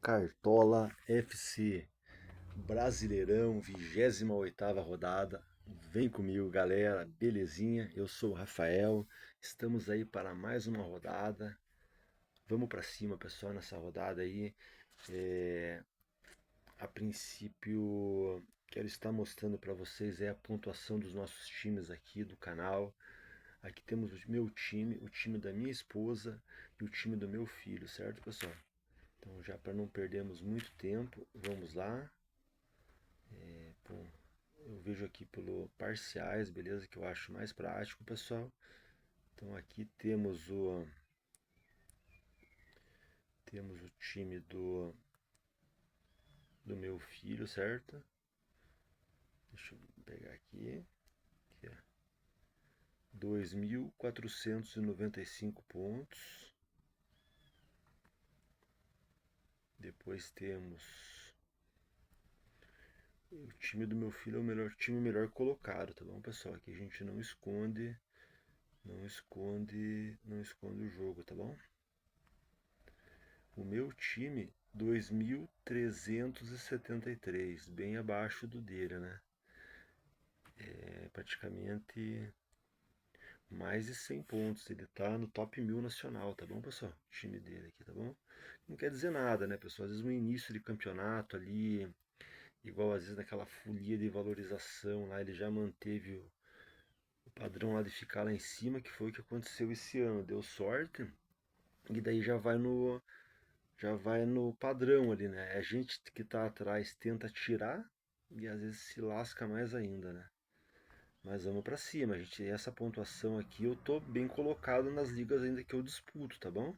Cartola FC Brasileirão, 28ª rodada. Vem comigo, galera, belezinha? Eu sou o Rafael, estamos aí para mais uma rodada. Vamos para cima, pessoal, nessa rodada aí. É, a princípio, quero estar mostrando para vocês a pontuação dos nossos times aqui do canal. Aqui temos o meu time, o time da minha esposa e o time do meu filho, certo, pessoal? Então, já para não perdermos muito tempo, vamos lá. Bom, eu vejo aqui pelo parciais, beleza? Que eu acho mais prático, pessoal. Então aqui temos o time do meu filho, certo? Deixa eu pegar aqui. Aqui é 2.495 pontos. Depois temos o time do meu filho é o melhor time melhor colocado, tá bom, pessoal? Aqui a gente não esconde o jogo, tá bom? O meu time 2.373, bem abaixo do dele, né? É praticamente mais de 100 pontos. Ele tá no top 1000 nacional, tá bom, pessoal? O time dele aqui, tá bom? Não quer dizer nada, né, pessoal? Às vezes no início de campeonato ali, igual às vezes naquela folia de valorização lá, ele já manteve o padrão lá de ficar lá em cima, que foi o que aconteceu esse ano. Deu sorte, e daí já vai no padrão ali, né? A gente que tá atrás tenta tirar e às vezes se lasca mais ainda, né? Mas vamos pra cima, a gente, essa pontuação aqui eu tô bem colocado nas ligas ainda que eu disputo, tá bom?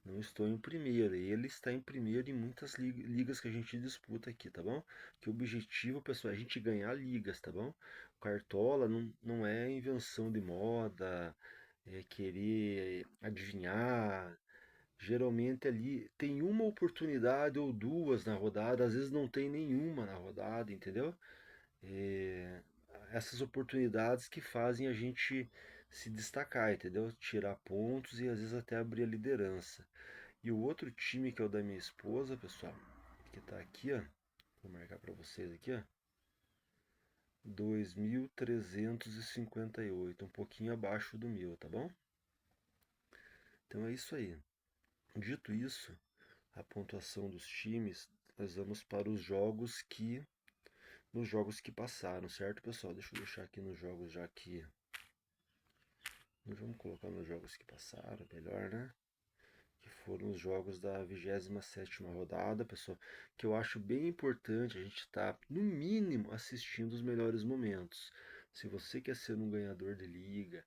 Não estou em primeiro, ele está em primeiro em muitas ligas que a gente disputa aqui, tá bom? Que o objetivo, pessoal, é a gente ganhar ligas, tá bom? O Cartola não é invenção de moda, é querer adivinhar. Geralmente ali tem uma oportunidade ou duas na rodada, às vezes não tem nenhuma na rodada, entendeu? É, essas oportunidades que fazem a gente se destacar, entendeu? Tirar pontos e às vezes até abrir a liderança. E o outro time que é o da minha esposa, pessoal, que tá aqui, ó, vou marcar para vocês aqui, ó, 2.358, um pouquinho abaixo do meu, tá bom? Então é isso aí. Dito isso, a pontuação dos times, nós vamos para os jogos que nos jogos que passaram, certo, pessoal? Deixa eu deixar aqui nos jogos já que vamos colocar nos jogos que passaram, melhor, né? Que foram os jogos da 27ª rodada, pessoal, que eu acho bem importante a gente estar, no mínimo, assistindo os melhores momentos. Se você quer ser um ganhador de liga,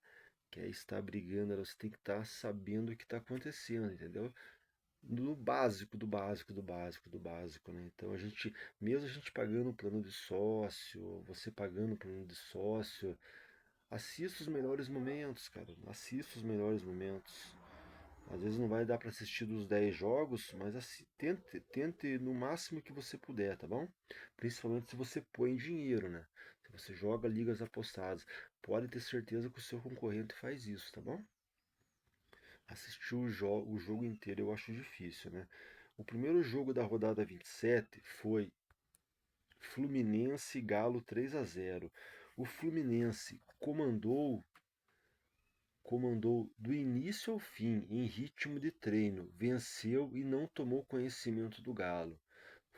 quer estar brigando, você tem que estar sabendo o que está acontecendo, entendeu? No básico, do básico, do básico, do básico, né? Então mesmo a gente pagando o plano de sócio, você pagando o plano de sócio, assista os melhores momentos, cara. Assista os melhores momentos. Às vezes não vai dar para assistir dos 10 jogos, mas tente no máximo que você puder, tá bom? Principalmente se você põe dinheiro, né? Se você joga ligas apostadas, pode ter certeza que o seu concorrente faz isso, tá bom? Assistir o jogo inteiro eu acho difícil, né? O primeiro jogo da rodada 27 foi Fluminense e Galo 3-0. O Fluminense comandou do início ao fim em ritmo de treino, venceu e não tomou conhecimento do Galo.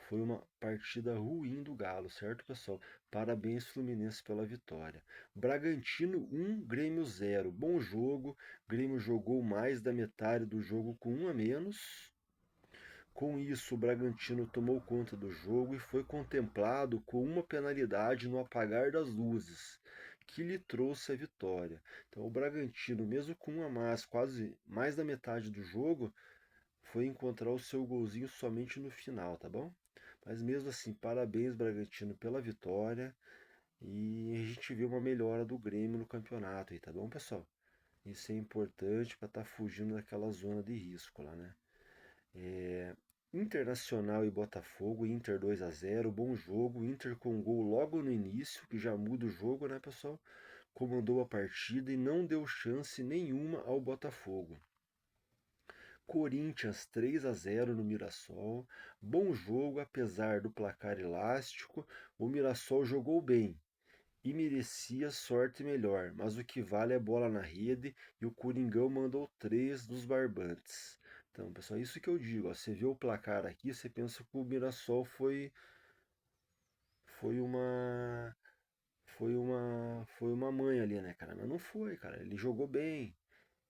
Foi uma partida ruim do Galo, certo, pessoal? Parabéns, Fluminense, pela vitória. Bragantino 1, Grêmio 0. Bom jogo. Grêmio jogou mais da metade do jogo com um a menos. Com isso, o Bragantino tomou conta do jogo e foi contemplado com uma penalidade no apagar das luzes, que lhe trouxe a vitória. Então, o Bragantino, mesmo com um a mais, quase mais da metade do jogo, foi encontrar o seu golzinho somente no final, tá bom? Mas mesmo assim, parabéns, Bragantino, pela vitória. E a gente vê uma melhora do Grêmio no campeonato aí, tá bom, pessoal? Isso é importante para estar fugindo daquela zona de risco lá, né? Internacional e Botafogo, Inter 2-0, bom jogo. Inter com gol logo no início, que já muda o jogo, né, pessoal? Comandou a partida e não deu chance nenhuma ao Botafogo. Corinthians 3-0 no Mirassol. Bom jogo, apesar do placar elástico. O Mirassol jogou bem e merecia sorte melhor, mas o que vale é bola na rede e o Coringão mandou 3 dos barbantes. Então, pessoal, isso que eu digo. Ó, você vê o placar aqui, você pensa que o Mirassol foi uma foi uma mãe ali, né, cara? Mas não foi, cara. Ele jogou bem.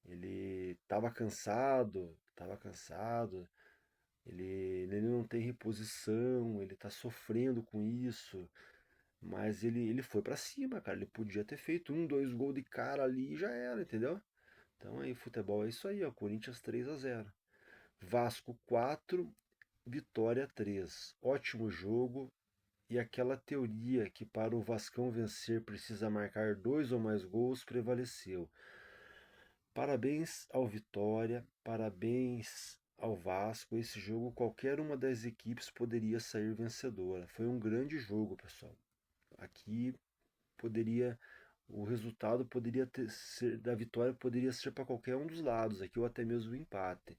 Ele tava cansado. Ele não tem reposição, ele tá sofrendo com isso. Mas ele foi pra cima, cara. Ele podia ter feito um, dois gols de cara ali e já era, entendeu? Então aí, futebol é isso aí, ó. Corinthians 3-0. Vasco 4, Vitória 3. Ótimo jogo. E aquela teoria que para o Vascão vencer precisa marcar 2 ou mais gols prevaleceu. Parabéns ao Vitória, parabéns ao Vasco. Esse jogo qualquer uma das equipes poderia sair vencedora. Foi um grande jogo, pessoal. Aqui poderia o resultado poderia ser da vitória poderia ser para qualquer um dos lados, aqui ou até mesmo o empate,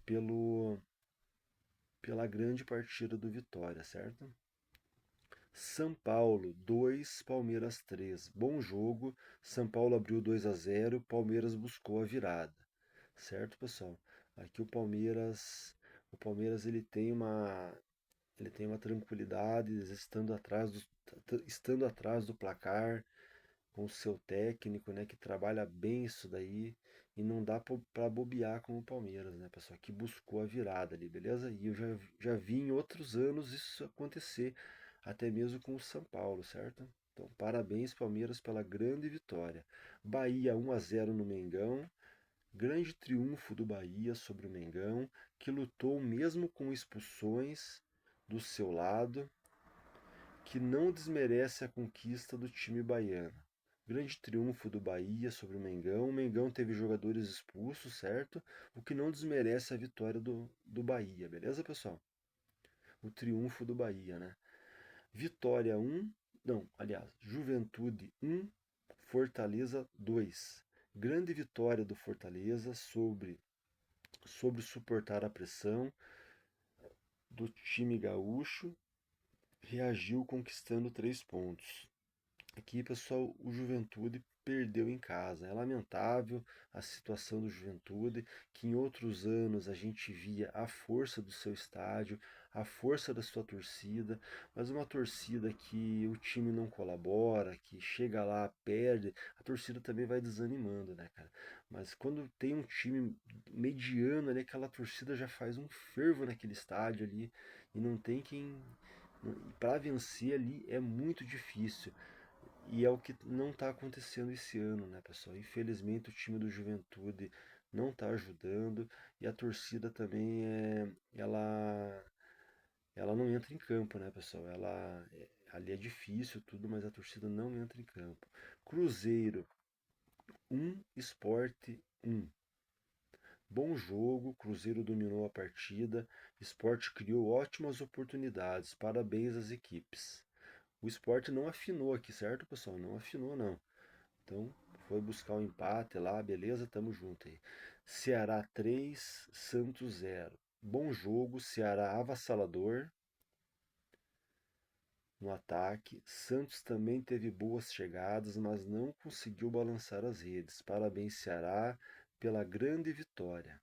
pelo pela grande partida do Vitória, certo? São Paulo 2, Palmeiras 3. Bom jogo. São Paulo abriu 2-0, Palmeiras buscou a virada. Certo, pessoal? Aqui o Palmeiras ele tem uma tranquilidade, estando atrás do placar, com o seu técnico, né, que trabalha bem isso daí e não dá para bobear com o Palmeiras, né, pessoal, que buscou a virada ali, beleza? E eu já vi em outros anos isso acontecer, até mesmo com o São Paulo, certo? Então, parabéns Palmeiras pela grande vitória. Bahia 1-0 no Mengão. Grande triunfo do Bahia sobre o Mengão, que lutou mesmo com expulsões do seu lado, que não desmerece a conquista do time baiano. Grande triunfo do Bahia sobre o Mengão. O Mengão teve jogadores expulsos, certo? O que não desmerece a vitória do Bahia, beleza, pessoal? O triunfo do Bahia, né? Vitória 1, não, aliás, Juventude 1, Fortaleza 2. Grande vitória do Fortaleza sobre suportar a pressão do time gaúcho, reagiu conquistando 3 pontos. Aqui, pessoal, o Juventude perdeu em casa. É lamentável a situação do Juventude, que em outros anos a gente via a força do seu estádio, a força da sua torcida, mas uma torcida que o time não colabora, que chega lá, perde, a torcida também vai desanimando, né, cara? Mas quando tem um time mediano ali, aquela torcida já faz um fervo naquele estádio ali e não tem quem. Para vencer ali é muito difícil. E é o que não está acontecendo esse ano, né, pessoal? Infelizmente o time do Juventude não está ajudando e a torcida também ela não entra em campo, né, pessoal? Ali é difícil tudo, mas a torcida não entra em campo. Cruzeiro 1, Sport 1. Bom jogo, Cruzeiro dominou a partida, Sport criou ótimas oportunidades. Parabéns às equipes. O Sport não afinou aqui, certo, pessoal? Não afinou, não. Então, foi buscar o empate lá, beleza? Tamo junto aí. Ceará 3, Santos 0. Bom jogo, Ceará avassalador no ataque. Santos também teve boas chegadas, mas não conseguiu balançar as redes. Parabéns, Ceará, pela grande vitória.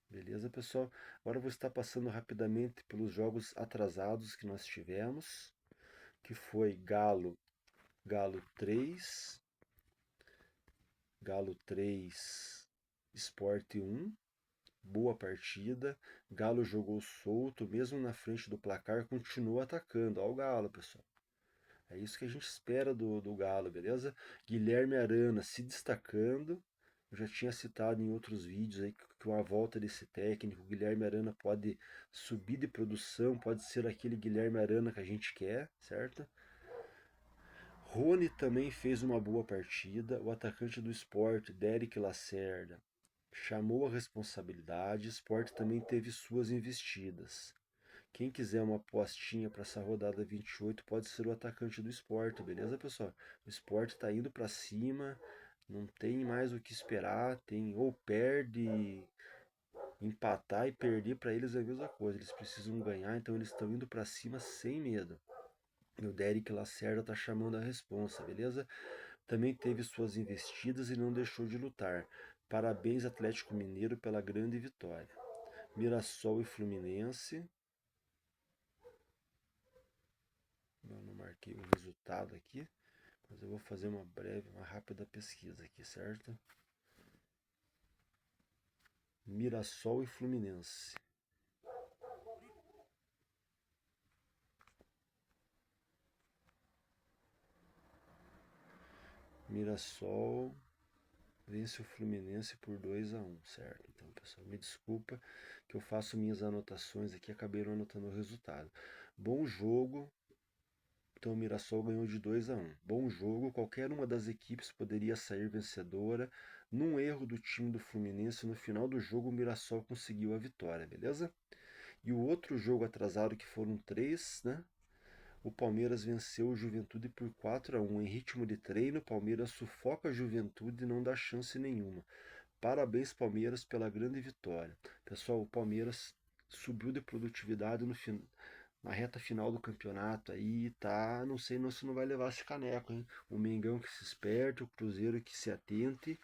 Beleza, pessoal? Agora eu vou estar passando rapidamente pelos jogos atrasados que nós tivemos, que foi Galo 3, Galo 3, Sport 1, boa partida. Galo jogou solto, mesmo na frente do placar, continuou atacando. Olha o Galo, pessoal. É isso que a gente espera do Galo, beleza? Guilherme Arana se destacando. Eu já tinha citado em outros vídeos aí que com a volta desse técnico, o Guilherme Arana pode subir de produção, pode ser aquele Guilherme Arana que a gente quer, certo? Rony também fez uma boa partida. O atacante do Sport, Derek Lacerda, chamou a responsabilidade. O Sport também teve suas investidas. Quem quiser uma apostinha para essa rodada 28 pode ser o atacante do Sport, beleza, pessoal? O Sport está indo para cima, não tem mais o que esperar, tem ou perde Empatar e perder para eles é a mesma coisa. Eles precisam ganhar, então eles estão indo para cima sem medo. E o Derek Lacerda tá chamando a responsa, beleza? Também teve suas investidas e não deixou de lutar. Parabéns, Atlético Mineiro, pela grande vitória. Mirassol e Fluminense. Eu não marquei o resultado aqui, mas eu vou fazer uma rápida pesquisa aqui, certo? Mirassol e Fluminense. Mirassol vence o Fluminense por 2-1, certo? Então, pessoal, me desculpa que eu faço minhas anotações aqui, acabei não anotando o resultado. Bom jogo. Então o Mirassol ganhou de 2-1. Bom jogo, qualquer uma das equipes poderia sair vencedora. Num erro do time do Fluminense, no final do jogo o Mirassol conseguiu a vitória, beleza? E o outro jogo atrasado, que foram três, né? O Palmeiras venceu o Juventude por 4-1. Em ritmo de treino, o Palmeiras sufoca a Juventude e não dá chance nenhuma. Parabéns, Palmeiras, pela grande vitória. Pessoal, o Palmeiras subiu de produtividade na reta final do campeonato aí, tá? Não sei se não vai levar esse caneco, hein? O Mengão que se esperte, o Cruzeiro que se atente,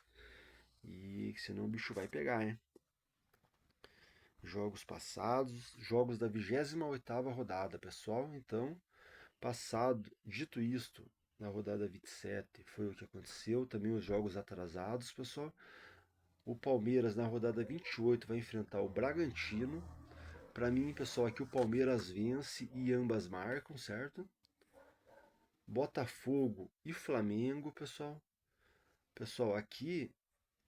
e senão o bicho vai pegar, hein? Jogos passados, jogos da 28ª rodada, pessoal. Então, dito isto, na rodada 27 foi o que aconteceu, também os jogos atrasados, pessoal. O Palmeiras na rodada 28 vai enfrentar o Bragantino. Para mim, pessoal, aqui o Palmeiras vence e ambas marcam, certo? Botafogo e Flamengo, pessoal. Pessoal, aqui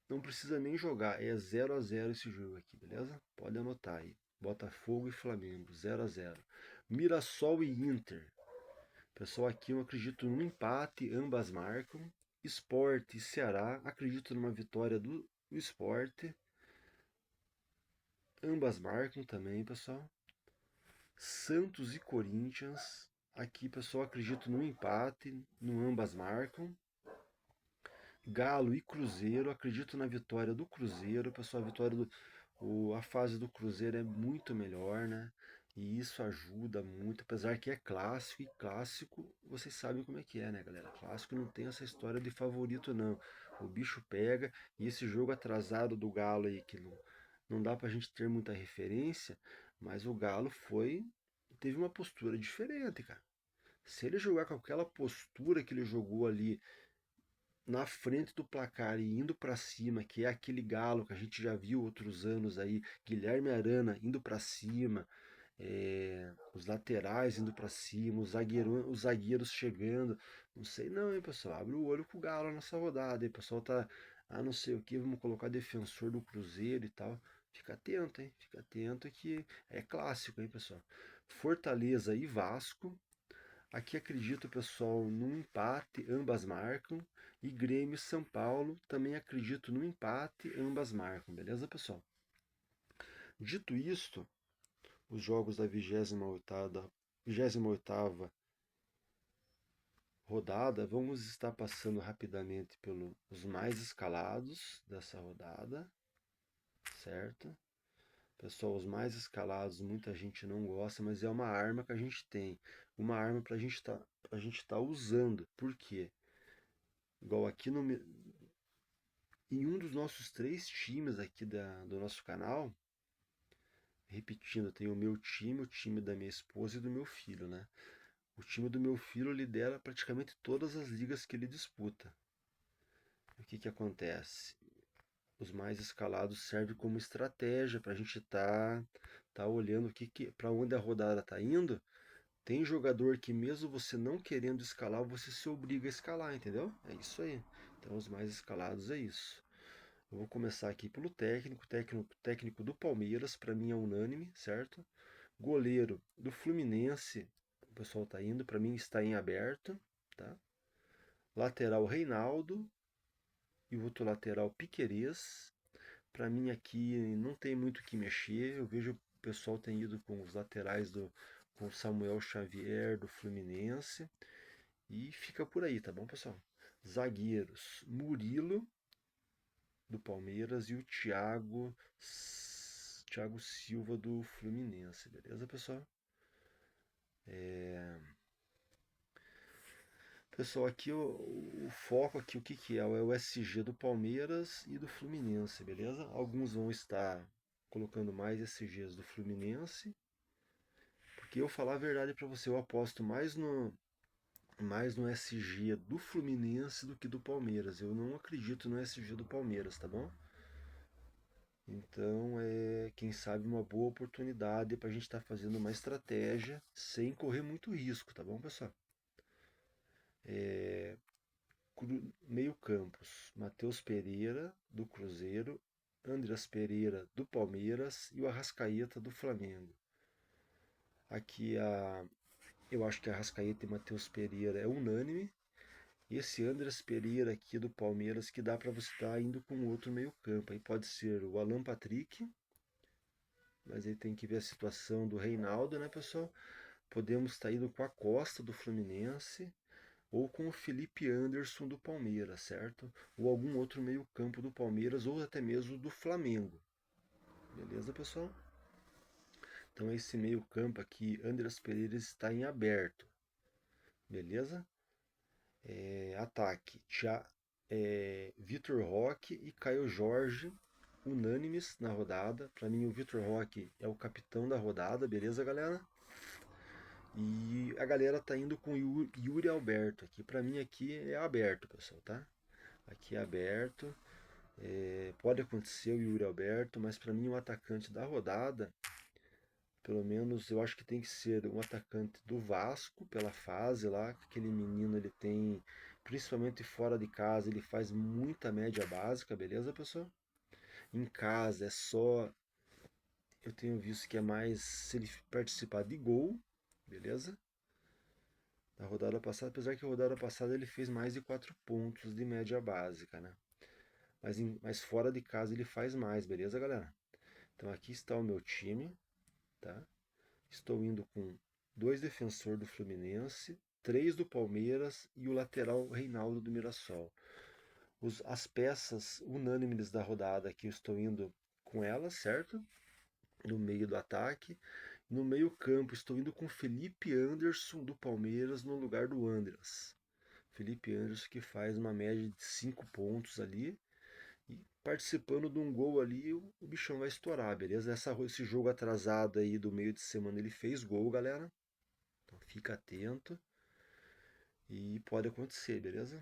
não precisa nem jogar, é 0-0 esse jogo aqui, beleza? Pode anotar aí. Botafogo e Flamengo, 0-0. Mirassol e Inter. Pessoal, aqui eu acredito num empate, ambas marcam. Sport e Ceará, acredito numa vitória do Sport. Ambas marcam também, pessoal. Santos e Corinthians. Aqui, pessoal, acredito no empate, no ambas marcam. Galo e Cruzeiro, acredito na vitória do Cruzeiro. Pessoal, a fase do Cruzeiro é muito melhor, né? E isso ajuda muito, apesar que é clássico, e clássico vocês sabem como é que é, né, galera? Clássico não tem essa história de favorito, não. O bicho pega, e esse jogo atrasado do Galo aí, que não dá pra gente ter muita referência, mas o Galo teve uma postura diferente, cara. Se ele jogar com aquela postura que ele jogou ali na frente do placar e indo para cima, que é aquele Galo que a gente já viu outros anos aí, Guilherme Arana indo para cima, os laterais indo para cima, os zagueiros chegando. Não sei não, hein, pessoal. Abre o olho com o Galo nessa rodada, hein? O pessoal tá, não sei o que, vamos colocar defensor do Cruzeiro e tal. Fica atento, hein? Fica atento que é clássico, hein, pessoal. Fortaleza e Vasco. Aqui acredito, pessoal, num empate, ambas marcam. E Grêmio e São Paulo, também acredito no empate, ambas marcam, beleza, pessoal? Dito isto, os jogos da 28ª rodada, vamos estar passando rapidamente pelos mais escalados dessa rodada, certo? Pessoal, os mais escalados muita gente não gosta, mas é uma arma que a gente tem, uma arma para a gente tá usando. Por quê? Igual aqui em um dos nossos três times aqui do nosso canal, repetindo, tem o meu time, o time da minha esposa e do meu filho, né? O time do meu filho lidera praticamente todas as ligas que ele disputa. O que que acontece? Os mais escalados servem como estratégia para a gente tá olhando para onde a rodada tá indo. Tem jogador que mesmo você não querendo escalar, você se obriga a escalar, entendeu? É isso aí. Então os mais escalados é isso. Eu vou começar aqui pelo técnico do Palmeiras, para mim é unânime, certo? Goleiro do Fluminense, o pessoal tá indo, para mim está em aberto, tá? Lateral Reinaldo e o outro lateral Piquerez. Para mim aqui não tem muito o que mexer. Eu vejo o pessoal tem ido com os laterais com Samuel Xavier do Fluminense e fica por aí, tá bom, pessoal? Zagueiros: Murilo do Palmeiras e o Thiago Thiago Silva do Fluminense, beleza, pessoal? Pessoal, aqui o foco aqui, o que que é? É o SG do Palmeiras e do Fluminense, beleza? Alguns vão estar colocando mais SGs do Fluminense, porque eu falar a verdade para você, eu aposto mais no SG do Fluminense do que do Palmeiras. Eu não acredito no SG do Palmeiras, tá bom? Então, quem sabe uma boa oportunidade para a gente estar fazendo uma estratégia sem correr muito risco, tá bom, pessoal? Meio campos, Matheus Pereira, do Cruzeiro, Andreas Pereira, do Palmeiras e o Arrascaeta, do Flamengo. Aqui eu acho que Arrascaeta e Matheus Pereira é unânime. E esse Andreas Pereira aqui do Palmeiras que dá para você estar indo com outro meio campo. Aí pode ser o Alan Patrick, mas aí tem que ver a situação do Reinaldo, né, pessoal? Podemos estar indo com a Costa do Fluminense ou com o Felipe Anderson do Palmeiras, certo? Ou algum outro meio-campo do Palmeiras ou até mesmo do Flamengo. Beleza, pessoal? Então esse meio-campo aqui, Andreas Pereira está em aberto. Beleza? Ataque. Vitor Roque e Caio Jorge, unânimes na rodada. Para mim, o Vitor Roque é o capitão da rodada, beleza, galera? E a galera tá indo com Yuri Alberto aqui. Para mim, aqui é aberto, pessoal, tá? Aqui é aberto. Pode acontecer o Yuri Alberto, mas para mim, o atacante da rodada, pelo menos eu acho que tem que ser um atacante do Vasco, pela fase lá. Aquele menino, ele tem, principalmente fora de casa, ele faz muita média básica, beleza, pessoal? Em casa é só, eu tenho visto que é mais se ele participar de gol, beleza? Na rodada passada, apesar que a rodada passada ele fez mais de 4 pontos de média básica, né? Mas fora de casa ele faz mais, beleza, galera? Então aqui está o meu time, tá? Estou indo com 2 defensores do Fluminense, 3 do Palmeiras e o lateral Reinaldo do Mirassol. As peças unânimes da rodada aqui eu estou indo com elas, certo? No meio do ataque. No meio campo estou indo com Felipe Anderson do Palmeiras no lugar do Andreas. Felipe Anderson que faz uma média de 5 pontos ali. E participando de um gol ali, o bichão vai estourar, beleza? Esse jogo atrasado aí do meio de semana ele fez gol, galera. Então fica atento. E pode acontecer, beleza?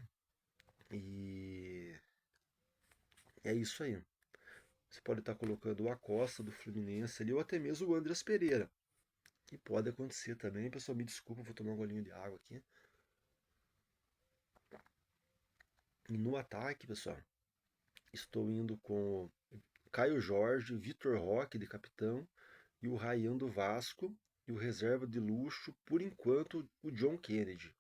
E é isso aí. Você pode estar colocando o Acosta do Fluminense ali, ou até mesmo o Andreas Pereira. Que pode acontecer também. Pessoal, me desculpa, vou tomar um golinho de água aqui. E no ataque, pessoal, estou indo com Caio Jorge, Vitor Roque de capitão e o Ryan do Vasco e o reserva de luxo, por enquanto, o John Kennedy.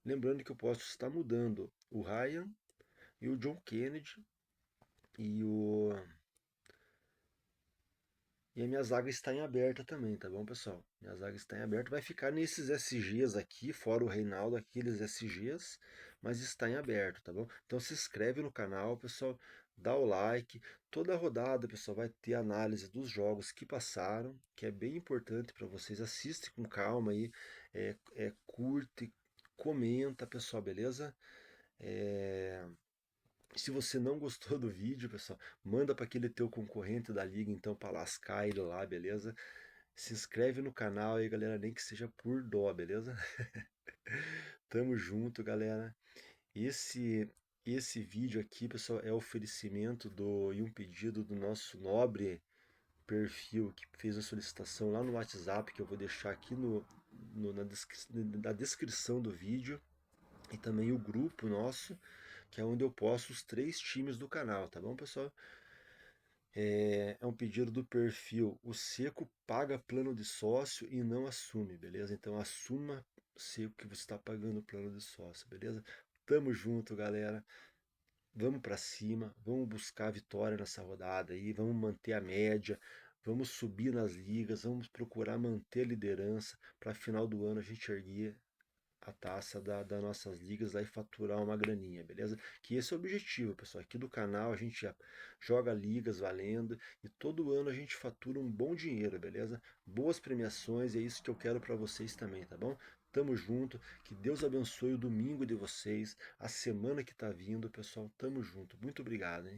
Lembrando que eu posso estar mudando o Ryan e o John Kennedy e a minha zaga está em aberta também, tá bom, pessoal? Minha zaga está em aberta. Vai ficar nesses SGs aqui, fora o Reinaldo, aqueles SGs, mas está em aberto, tá bom? Então se inscreve no canal, pessoal, dá o like. Toda rodada, pessoal, vai ter análise dos jogos que passaram, que é bem importante para vocês. Assiste com calma aí, curte, comenta, pessoal, beleza? É, Se você não gostou do vídeo, pessoal, manda para aquele teu concorrente da liga, então, para lascar ele lá, beleza? Se inscreve no canal aí, galera, nem que seja por dó, beleza? Tamo junto, galera. Esse esse vídeo aqui, pessoal, é oferecimento e um pedido do nosso nobre perfil que fez a solicitação lá no WhatsApp, que eu vou deixar aqui na descrição do vídeo, e também o grupo nosso, que é onde eu posto os 3 times do canal, tá bom, pessoal? É um pedido do perfil. O Seco paga plano de sócio e não assume, beleza? Então assuma, Seco, que você está pagando o plano de sócio, beleza? Tamo junto, galera. Vamos para cima, vamos buscar a vitória nessa rodada aí, vamos manter a média, vamos subir nas ligas, vamos procurar manter a liderança para final do ano a gente erguer a taça das nossas ligas lá e faturar uma graninha, beleza? Que esse é o objetivo, pessoal. Aqui do canal a gente já joga ligas valendo e todo ano a gente fatura um bom dinheiro, beleza? Boas premiações, é isso que eu quero para vocês também, tá bom? Tamo junto, que Deus abençoe o domingo de vocês, a semana que tá vindo, pessoal. Tamo junto. Muito obrigado, hein?